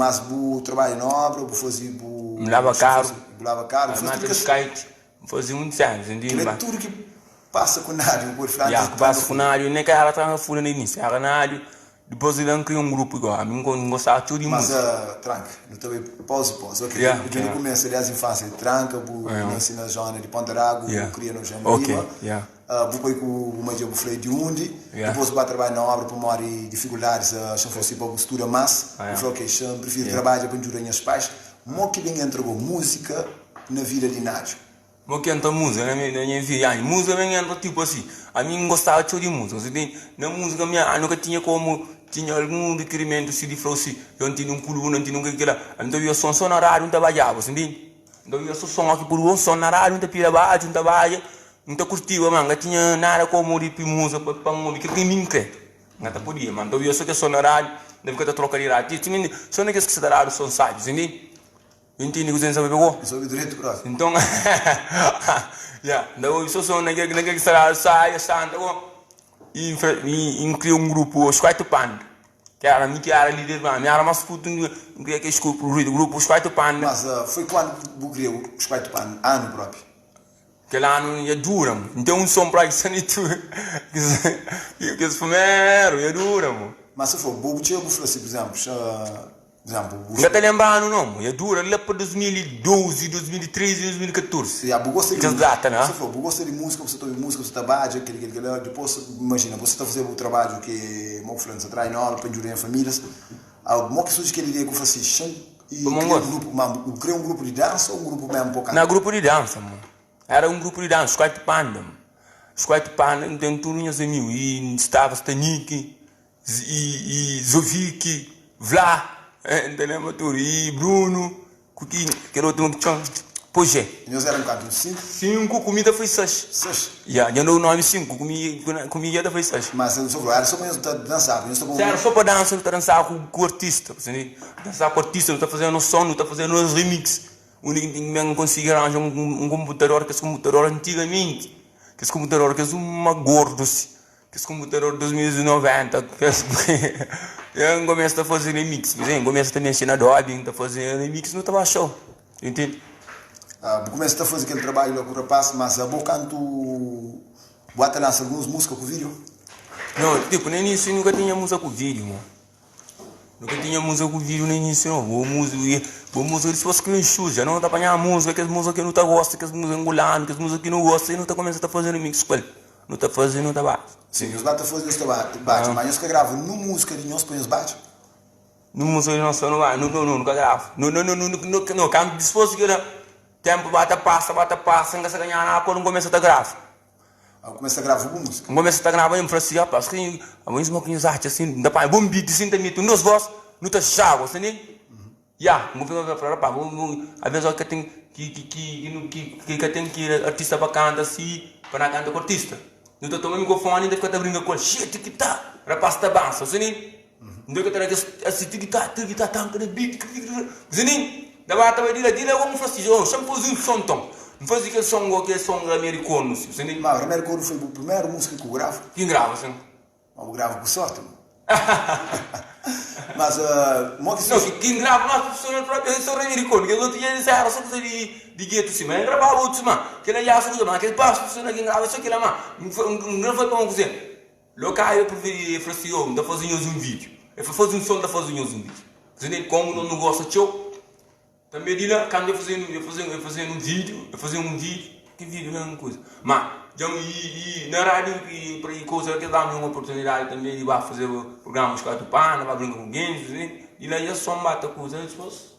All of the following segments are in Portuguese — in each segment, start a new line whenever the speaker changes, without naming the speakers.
Mas o trabalho na obra, o fazer o
lava carro,
fazia
muitos anos,
entendeu? Tudo que passa com o Nádio, por frente.
Que passa com o Nádio, nem que ela estava fora no início, era Nádio, depois ele criou um grupo igual, a mim gostava tudo de música.
Mas, tranca, não também pause, ok? Eu começo ali as infâncias, tranca, nasci na zona de Pontarago, cria no Jandaíma, depois com o Major Freio de Undi, depois vai trabalhar na obra por maior dificuldades, se fosse para postura mais, eu falei, ok, eu prefiro trabalhar para jurar minhas pais, mas que bem entregou música na vida de Nádio.
Mas que entra música na minha vida, música vem entra tipo assim, a mim gostava de música, na música minha, nunca tinha como, tinha algum requerimento, se de fosse, eu não tinha um pulo, não tinha um que lá, então eu só na rádio, não trabalhava, entende? Então eu só aqui por um som na rádio, não pira baixo, não trabalha, não curtia, mano, não tinha nada como de música para um que me crê, não podia, mano, então eu só na rádio, deve que trocar de rádio, só não que se da rádio são sábios, entende? Entende o que você sabe pegou?
Eu sou direito próximo.
Então, então isso só naquele salário sai, e criou um grupo, os Quatro Pan, que era líder, me era mais puto, não queria que escuta o grupo, os Quatro Pan.
Mas foi quando você criou os Quatro Pan, ano próprio?
Aquele ano ia dura, então um som para isso nem tu, que esse primeiro ia dura, mano.
Mas se for, o Tio falou assim, por exemplo,
não está lembrando não, é dura lá para 2012, 2013, 2014.
Você
data, né?
Se for, você de música, você toca música, você trabalha, depois, imagina, você está fazendo o trabalho que uma influência traz na aula, para ajudar as famílias, uma que surge aquele dia que eu faço assim, e criou um grupo de dança ou um grupo mesmo pouco?
Não, grupo de dança, mano. Era um grupo de dança, os Quatro Panda, mano. Os Quatro Panda, tem turminhas amigos, e estava Stanik, e Zovik, Vlá, entendeu, e Bruno, que outro nome tinha, Pojé.
E nós éramos quantos? 5?
5, comida foi 6.
6?
Já não o nome 5, comida foi 6.
Mas era só para dançar,
era só para dançar, não está dançar com o artista, dançar com o artista, não está fazendo som, não está fazendo os remixes. O único que não consegue arranjar um computador, que esse computador antigamente, que esse computador que é uma gordo, que esse computador de 2090, que eu começo a fazer remix, eu começo a mexer na Adobe, a fazer remix, não estava show, entende?
Começo a fazer aquele trabalho lá com o rapaz, mas a boa canto, bota lança algumas músicas com vídeo?
Não, tipo, no início nunca tinha música com vídeo, mano. Nunca tinha música com vídeo no início, não. Boa música, se fosse que não suja, não está apanhando a música, que as músicas que não está gosta, que as músicas angolanas, que as músicas que não gosta, e não está começando a fazer remix com ele. Não está fazendo, não está baixo.
Sim, os batem a fazer esse trabalho, mas eu gravo no música de nós, põe os bates?
No música de nós, nunca gravo. Não, quando disposto que o tempo bate passa, não se ganhar nada, quando começa a gravar.
Começa a gravar boa música?
Começa a gravar, eu falo assim, rapaz, que a mesma que os artes assim, dá para bom beat, assim, também, tu nos voz, não está chavo, assim, né? Vou pegar para rapaz, às vezes que tem que artista para cantar assim, para cantar com artista. Não está tomando microfone, deve ficar brincando com ele, shit, que tá, rapaz, está bem, assim, né? Não deve estar assim, tic-tac, tanca de beat, assim, né? Da bata vai dire, vamos fazer isso, chama para fazer um som, então. Não faz aquele som americano, assim, né?
Mas o americano foi a primeira música que eu gravo.
Quem grava, assim?
Eu gravo com sorte, mas,
quem grava lá, professor próprio, é só americano, que eu não tinha essa era só coisa de gueto, assim, mas eu gravava outros, mano, que ele já só aquele passo, professor, quem grava, só que lá, mano, não foi para uma coisa. Local, eu preferi, eu falei assim, eu não fazia um vídeo, eu fazia um som, não fazia um vídeo. Assim, como não gosta de show, também de lá, quando eu fazia um vídeo, que vídeo é uma coisa, mas, na rádio, para ir coisa que dá-me uma oportunidade também de fazer programas com a Tupana, vai brincar com games, e lá eu só bate a coisa,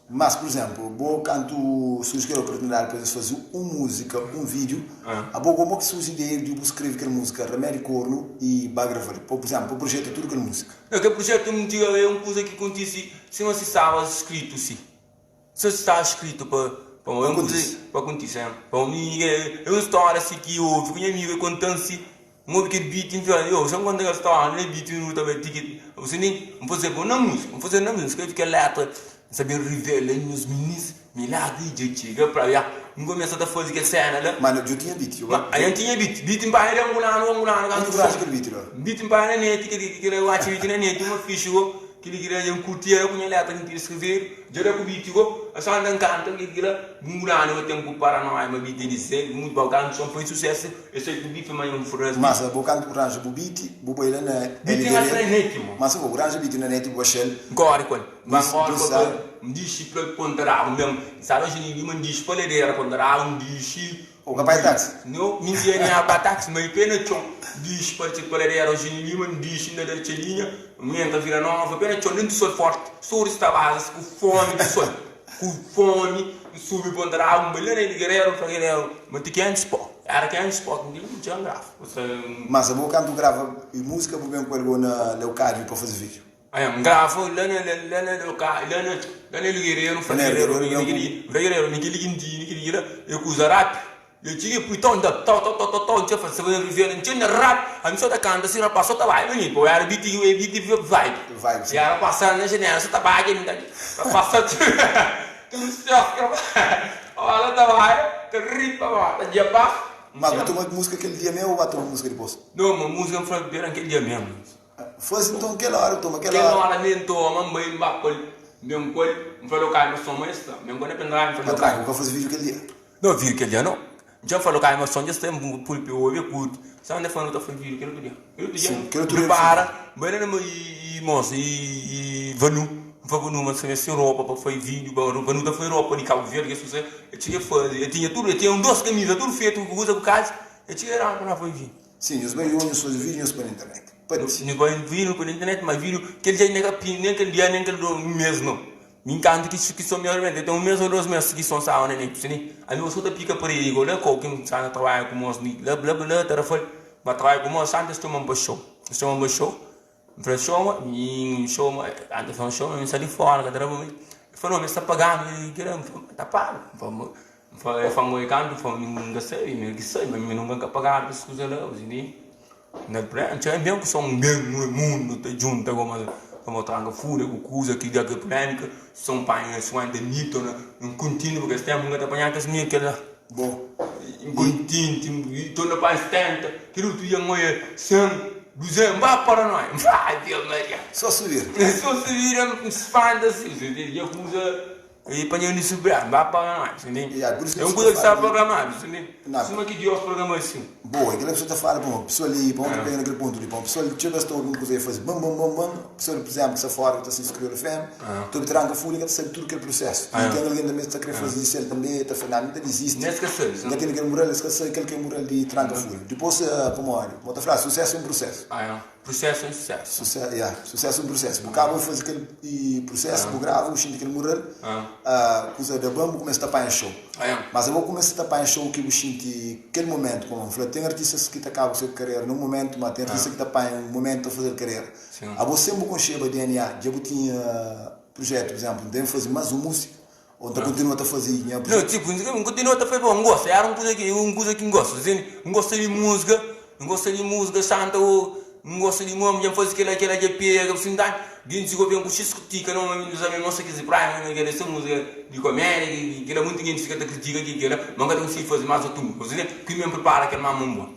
Mas, por exemplo, quando surge a oportunidade para fazer uma música, um vídeo, como que surge a ideia de escrever aquela música, Remédio Corno e Bagravar? Por exemplo, o projeto é tudo aquela música.
Aquele projeto é uma coisa que acontece, se não se estava escrito, sim. Se está escrito para acontecer, para mim é uma história assim que eu fico amigo contando-se, um que beat então eu só quando eu estou na beat no também ticket, você nem fazer na música, escreve que letra, saber revela nos meninos, milagre de chega para já, não começa a fazer que cena lá.
Mas eu tinha beat,
eu tinha beat em bairro angolano,
quando tu faz aquele beat lá?
Beat em bairro net que eu acho que na net uma ficha aquele que é um curtir com ele até que escrever já é político a só andam canta que aquilo murano eu tenho para não é uma vida de ser muito bacana só foi sucesso esse é político mas um furado
mas o canto por range bubiti bubo ele na
ele é netimo
mas o range biti na net o shell
agora quando me diz para ponderar mesmo sabe hoje ninguém me diz para ler ponderar diz
o capaz táxi
não ninguém é a táxi mas pena chão diz para ler hoje ninguém me diz na linha minha vira nova pena chão dentro sol forte só estava com fome de sol com fome subi ponderar beleza ele guerreiro para guerreiro mas tem que anspor era que anspor não tinha grave
mas o canto grava música por bem com ele na leucádio para fazer vídeo
aí gravo lana leucádio lana ele guerreiro para guerreiro ninguém eu uso rap eu tinha puitão da tinha fazer viver tinha rap a mim só da canta se rap só tá vai menino pô era beat vibe e era passar na janela só tá vai ainda passar tudo certo olha tá vai tá ripa tá dia pá
mas tu uma música aquele dia mesmo ou tu uma música depois
não uma música foi bem aquele dia mesmo
foi então aquela hora toma
aquela hora nem toma mãe bacol mesmo coisa não foi local mas só mais mesmo quando é pendrive foi local
nunca faz vídeo aquele dia
não vídeo aquele dia não já falou que a emoção já tem pulpe ouve curto só onde foi no tá foi vídeo aquele dia prepara bem na e moça e vanu mas se roupa para foi vídeo vanu tá foi roupa de Cabo Verde que você tinha fazer tinha tudo tinha duas camisas tudo feito com usa com casa tinha era para foi vídeo
sim os bem os vídeos para internet
não vai vídeo para internet mas vídeo que ele já nem aquele dia nem aquele mesmo me encanta que são melhormente tem um mês ou 2 meses que são só né sim a minha só pica por aí agora qualquer sana trabalha com os blá tá foi mas trabalha com os antes de um show para show e show antes de um show eu saí fora cada vez foi não está pagando e querendo tá pago foi famoso canto foi não sei me que sei mas não vai pagar as coisas lá assim na frente é mesmo que são bem no mundo tá junto como tranga fura com coisa que dá que polêmica são pais são de mito um contínuo porque tem muito apanhar que minha aquela
bom
um contínuo toda para tenta que tu ia moer sem Duzem, vá para nós. Vai, Deus Maria.
Só subir.
Só subir, expanda-se. E acusa. E para não subir, vá para nós. É uma coisa que está programado. Cima que Deus programou assim.
Boa, aquela pessoa está falando, bom, a pessoa ali, bom, pega naquele ponto ali, bom, a pessoa ali, deixa eu ver se alguma coisa a fazer, bam, a pessoa, por exemplo, que está fora, que está se inscrever no FM, estou a tranca fúria, que está tudo aquele processo. E tem alguém também que está a querer fazer isso, ele também está falando, não existe.
Não esquece.
Não tem aquele moral, esquece aquele moral de tranca fúria. Depois, como olha, vou te falar, sucesso é um processo.
Processo é sucesso.
Sucesso é um processo. Porque eu fazer aquele processo, eu gravo, eu sinto aquele moral, coisa da bamba, começo a tapar em show. Mas eu vou começar a tapar em show que eu sinto aquele momento, como eu falei, tem artistas que acabam a sua carreira num momento, mas tem artistas que tapam em um momento a fazer carreira. A você me concheba DNA, já eu tinha projeto, por exemplo, devo fazer mais uma música, ou continua a fazer.
Não, tipo, continua a fazer bom gosto, era uma coisa que gosto, não gosto de música, santa, não gosto de música, já faz aquela de pega, assim, tá? Gente, se eu venho com x critica, não, não sei que se praia, não quer ser música de comédia, que ela muito gente fica da critica que ela, não quer fazer mais o tudo, que mesmo prepara aquele mamão.